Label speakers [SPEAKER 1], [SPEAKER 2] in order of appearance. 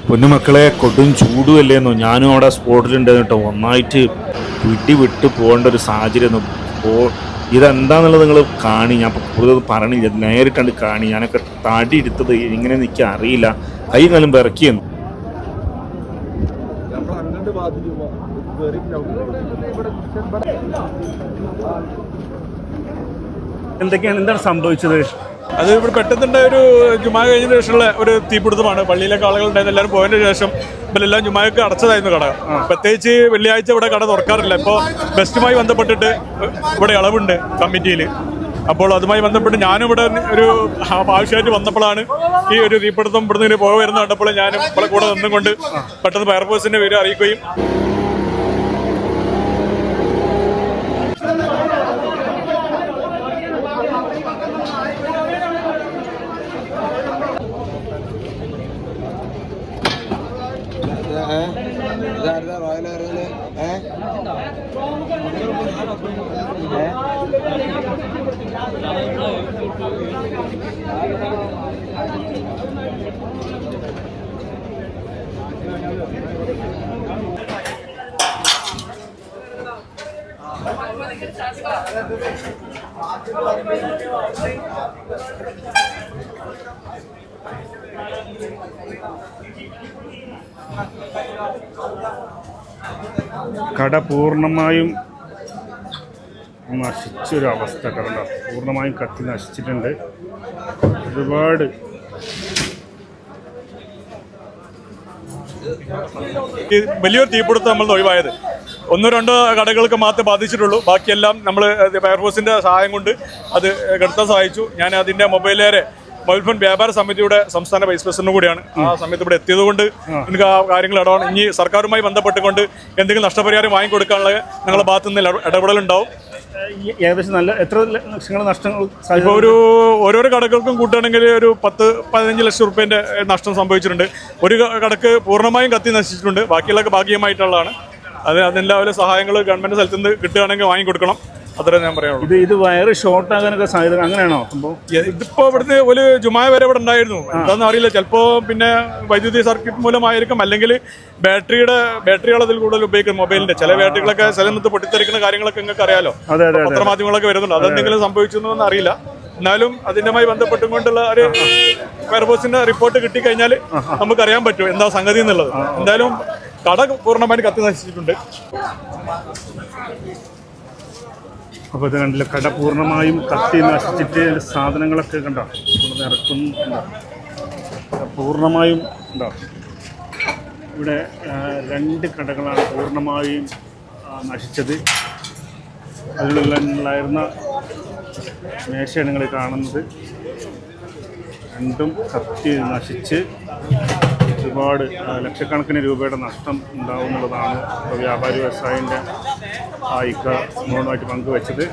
[SPEAKER 1] പൊന്നുമക്കളെ, കൊടും ചൂടുമല്ലേന്നോ. ഞാനും അവിടെ സ്പോട്ടിലുണ്ടായിരുന്നു കേട്ടോ. ഒന്നായിട്ട് വിട്ട് പോകേണ്ട ഒരു സാഹചര്യം. ഇതെന്താന്നുള്ളത് നിങ്ങൾ കാണി. ഞാൻ കൂടുതൽ പറയണില്ല, നേരിട്ടാണ്ട് കാണി. ഞാനൊക്കെ തടി എടുത്തത് ഇങ്ങനെ എനിക്ക് അറിയില്ല. കൈ കാലം വിറക്കിയെന്നു. എന്താണ് സംഭവിച്ചത്?
[SPEAKER 2] അത് ഇവിടെ പെട്ടെന്നുണ്ടായ ഒരു ജുമാ കഴിഞ്ഞതിന് ശേഷമുള്ള ഒരു തീപിടുത്തമാണ്. പള്ളിയിലൊക്കെ ആളുകളുണ്ടായിരുന്നു. എല്ലാവരും പോയതിന് ശേഷം ഇവരെല്ലാം ജുമാക്ക് അടച്ചതായിരുന്നു കട. പ്രത്യേകിച്ച് വെള്ളിയാഴ്ച ഇവിടെ കട തുറക്കാറില്ല. ഇപ്പോൾ ബെസ്റ്റുമായി ബന്ധപ്പെട്ടിട്ട് ഇവിടെ ഇളവുണ്ട് കമ്മിറ്റിയിൽ. അപ്പോൾ അതുമായി ബന്ധപ്പെട്ട് ഞാനും ഇവിടെ ഒരു ആവശ്യമായിട്ട് വന്നപ്പോഴാണ് ഈ ഒരു തീപിടുത്തം ഇവിടുന്ന് പോയി വരുന്ന കണ്ടപ്പോൾ ഞാനും ഇവിടെ കൂടെ നിന്നുകൊണ്ട് പെട്ടെന്ന് ഫയർഫോഴ്സിന്റെ വിവരം അറിയിക്കുകയും
[SPEAKER 1] കട പൂർണ്ണമായും നശിച്ചൊരവസ്ഥ. കട പൂർണ്ണമായും കത്തി നശിച്ചിട്ടുണ്ട്. ഒരുപാട്
[SPEAKER 2] വലിയൊരു തീപിടുത്തം നമ്മൾ ഒഴിവായത്. ഒന്നോ രണ്ടോ കടകൾക്ക് മാത്രമേ ബാധിച്ചിട്ടുള്ളൂ. ബാക്കിയെല്ലാം നമ്മൾ ഫയർഫോഴ്സിന്റെ സഹായം കൊണ്ട് അത് കെടുത്താൻ സഹായിച്ചു. ഞാൻ അതിന്റെ മൊബൈൽ ഫോൺ വ്യാപാര സമിതിയുടെ സംസ്ഥാന വൈസ് പ്രസിഡന്റും കൂടിയാണ്. ആ സമയത്ത് ഇവിടെ എത്തിയത് കൊണ്ട് എനിക്ക് ആ കാര്യങ്ങൾ ഇടപെടണം. ഇനി സർക്കാരുമായി ബന്ധപ്പെട്ടുകൊണ്ട് എന്തെങ്കിലും നഷ്ടപരിഹാരം വാങ്ങിക്കൊടുക്കാനുള്ള ഞങ്ങളുടെ ഭാഗത്തു നിന്ന് ഇടപെടലുണ്ടാവും.
[SPEAKER 1] ഏകദേശം എത്ര ലക്ഷങ്ങൾ നഷ്ടങ്ങൾ?
[SPEAKER 2] ഇപ്പോൾ ഓരോരോ കടകൾക്കും കൂട്ടുകയാണെങ്കിൽ ഒരു 10-15 ലക്ഷം റുപ്യേന്റെ നഷ്ടം സംഭവിച്ചിട്ടുണ്ട്. ഒരു കടക്ക് പൂർണ്ണമായും കത്തി നശിച്ചിട്ടുണ്ട്. ബാക്കിയുള്ളതൊക്കെ ഭാഗികമായിട്ടുള്ളതാണ്. അതിൻ്റെ സഹായങ്ങൾ ഗവൺമെന്റ് സ്ഥലത്ത് നിന്ന് കിട്ടുകയാണെങ്കിൽ വാങ്ങിക്കൊടുക്കണം. അത്രേ ഞാൻ പറയാനുള്ളൂ.
[SPEAKER 1] ഇത് വയറ് ഷോർട്ട് ആകാനൊക്കെ സാധ്യത അങ്ങനെയാണോ സംഭവം?
[SPEAKER 2] ഇതിപ്പോ ഇവിടുന്ന് ഒരു ജുമായ വരെ ഇവിടെ ഉണ്ടായിരുന്നു. എന്താണെന്ന് അറിയില്ല. ചിലപ്പോ പിന്നെ വൈദ്യുതി സർക്യൂട്ട് മൂലമായിരിക്കും, അല്ലെങ്കിൽ ബാറ്ററികൾ അതിൽ കൂടുതൽ ഉപയോഗിക്കും. മൊബൈലിന്റെ ചില ബാറ്ററികളൊക്കെ സ്ഥലത്ത് പൊട്ടിത്തെറിക്കുന്ന കാര്യങ്ങളൊക്കെ നിങ്ങൾക്ക് അറിയാലോ. പത്രമാധ്യമങ്ങളൊക്കെ വരുന്നുണ്ട്. അതെന്തെങ്കിലും സംഭവിച്ചെന്നൊന്നും അറിയില്ല. എന്നാലും അതിന്റെമായി ബന്ധപ്പെട്ടും കൊണ്ടുള്ള ഒരു ഫയർഫോഴ്സിന്റെ റിപ്പോർട്ട് കിട്ടിക്കഴിഞ്ഞാൽ നമുക്കറിയാൻ പറ്റും എന്താ സംഗതി എന്നുള്ളത്. എന്തായാലും കട പൂർണ്ണമായിട്ട് കത്തി നശിച്ചിട്ടുണ്ട്.
[SPEAKER 1] അപ്പോൾ ഇത് കണ്ടില്ല, കട പൂർണ്ണമായും കത്തി നശിച്ചിട്ട് സാധനങ്ങളൊക്കെ കണ്ടോ ഇറക്കുന്നു. പൂർണ്ണമായും ഉണ്ടോ. ഇവിടെ 2 കടകളാണ് പൂർണ്ണമായും നശിച്ചത്. അതിലുണ്ടായിരുന്ന മേശയാണ് നിങ്ങൾ കാണുന്നത്. രണ്ടും കത്തി നശിച്ച് ഒരുപാട് ലക്ഷക്കണക്കിന് രൂപയുടെ നഷ്ടം ഉണ്ടാവുമെന്നുള്ളതാണ് വ്യാപാരി വ്യവസായിൻ്റെ ആയിക്ക നമ്മളുമായിട്ട് പങ്കുവെച്ചത്.